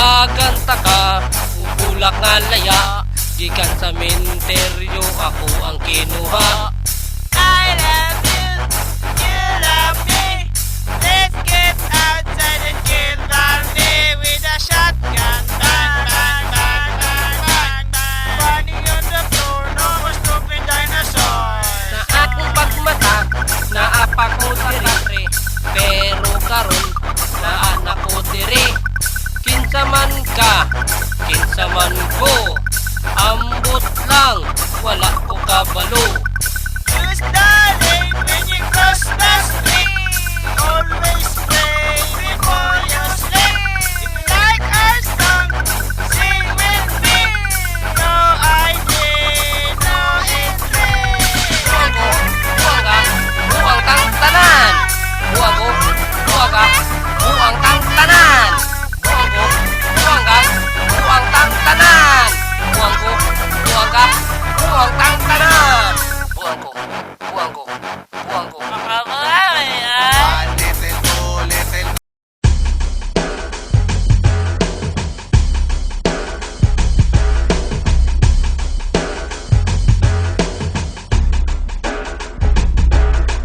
Nagkanta ka, ubulak nga laya, gikan sa menteryo ako ang kinuha. I love you, you love me. Let's get outside and kill Bambi with a shotgun. Bang, bang, bang, bang, bang, bang. Bunny on the floor, no more stupid dinosaur. Na akong pagmata, naapa ko diri, pero karon na anak ko diri. Kinsa man ka, kinsa man ko, ambot lang, wala ko kabalo. Who's darling when you cross the street? Always pray before you sleep. If you like our song, sing with me. No ID, no entry. Buwang ko, buwang ka, buwang kang tanan. Buwang ko, buwang ka, buwang kang tanan. Buwang ko, buwang ka, buwang kang tanan. Buwang ko, buwang ka, buwang kang tanan. Buwang ko, buwang ko, buwang ko. Makabuhay, ah.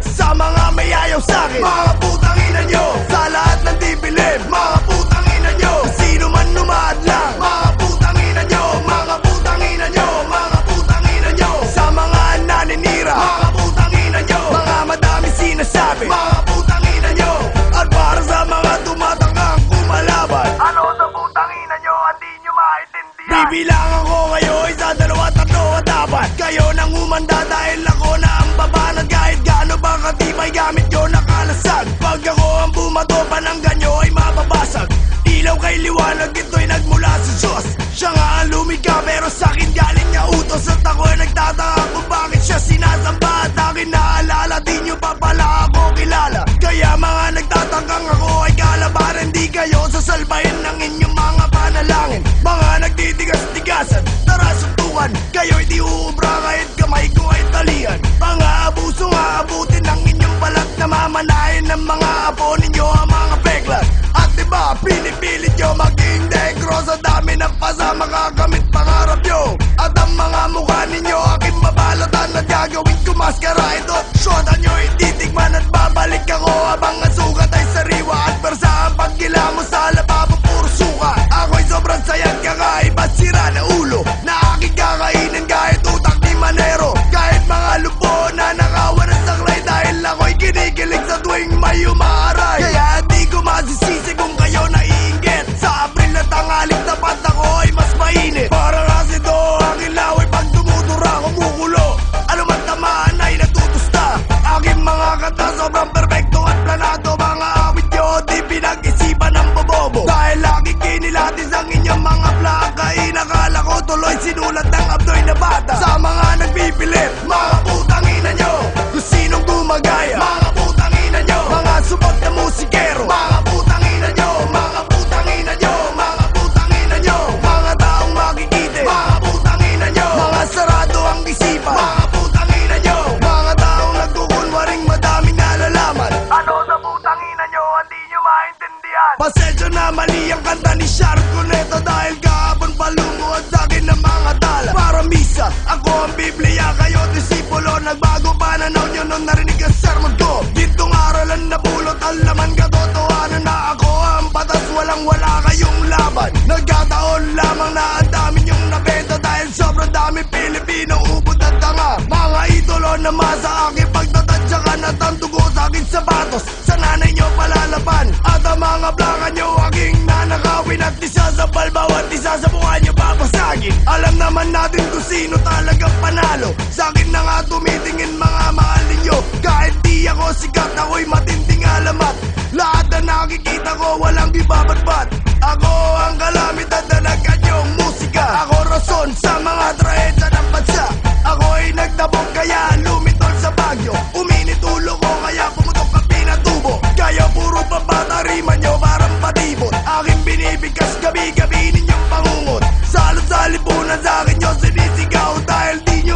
Sa mga may ayaw sa'kin, mga putang ina nyo. Sa lahat ng dibilib, mga putang ina nyo. Sino man lumadlang, mga putang ina nyo. Mga putang ina nyo, mga putang ina nyo. Sa mga naninira, mga putang ina nyo. Mga madami sinasabi, mga putang ina nyo. At para sa mga tumatangkang kumalaban, ano sa putang ina nyo, hindi nyo maintindihan. Bibilangan ko kayo, isa, dalawa, tatlo at apat. Kayo nang umanda dahil ako na ang babanat. Kahit gaano ba katibay gamit nyo nakalasag. Pag ako ang bumato, pananggan nyo ay mababasag. Ilaw kay liwanag, ito'y nagmula sa Diyos. Siya nga ang lumikha pero sa'kin galing niya utos. At ako'y nagtataka kung bakit siya sinasamba. At akin naalala, di nyo pa pala ako kilala. Kaya mga nagtatangkang ako ay kalabaran. Di kayo sasalbahin ng inyong mga panalangin. Mga nagtitigas-tigasan, tara suntukan. Kayo'y di uubra kahit kamay ko ay talian. Mga abuso nga abutin ng inyong balat. Namamanahin ng mga apo ninyo ang mga peklat. At diba pinipilit nyo maging negro. Sa dami ng pasama kagamit pangarap nyo. At ang mga mukha ninyo aking mabalatan. At gagawin ko maskara ito. Shota nyo ititikman at babalik ako. Habang ang sugat ay sariwa. At persa ang pagkila mo sa lababo puro suka. Ako'y sobrang sayang kakaiba sira na ulo. Na aking kakainin kahit utak ni Manero. Kahit mga lupo na nakawan at saklay. Dahil ako'y kinikilig sa tuwing may umaaray. Kaya di ko masisisi kung kayo naiinggit. Sa April na tangaling tapat ako ay mas mainit. Para kasi to aking laway pag tumutura kumukulo. Ano man tamaan ay natutusta. Aking mga kanta sobrang perfecto at planado. Mga awit nyo di pinag-isipan ng bobobo. Dahil lagi kinilatis ang inyong mga plaka. Inakala ko tuloy sinulat ng abdoy na bata. Sa mga nagpipilit, mga putang ina nyo. Kung sinong gumagaya, mga putang ina nyo. Mga supot na musikero, mga putang ina nyo. Mga putang ina nyo, mga putang ina nyo. Mga taong makikite, mga putang ina nyo. Mga sarado ang isipan, mga putang ina nyo. Mga taong nagkukunwaring madaming nalalaman. Ano sa putang ina nyo, hindi nyo maintindihan. Pasensya na mali ang kanta ni Sharon Cuneta. Dahil kahapon palumuad sa'kin ng mga tala. Para misa, ako ang Biblia, kayo disipulo. Nagbago pananaw nyo nung narinig ang sermon ko. Ditong aralan na pulot ang laman, katotohanan na ako ang batas. Walang wala kayong laban. Nagkataon lamang na ang dami nyong nabenta. Dahil sobrang dami Pilipino ubod at tanga. Mga idolo na masa aking pagtatadyakan. At ang dugo sa aking sapatos sa nanay nyo palalaban. At ang mga plaka nyo aking nanakawin. At isa sa balbawat isa sa mukha nyo papasagin. Alam naman natin kung sino talagang panalo. Sa akin na nga tumitingin mga mahal ninyo. Kahit di ako sikat, ako'y matinding alamat. Lahat na nakikita ko walang ibabadbad. Ako ang kalamidad na nagkanyong musika. Ako rason sa mga trahedya ng bansa. Ako'y nagtabog kaya lumitol sa bagyo. Uminit ulo ko kaya pumutok ang pinatubo. Kaya puro papatarima nyo parang patibot. Aking binibigkas gabi-gabi ninyong pangungot. Salot sa lipunan sa akin nyo sinisigaw. Dahil di nyo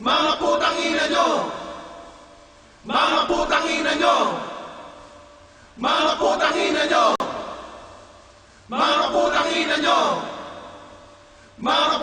Mga putang ina nyo!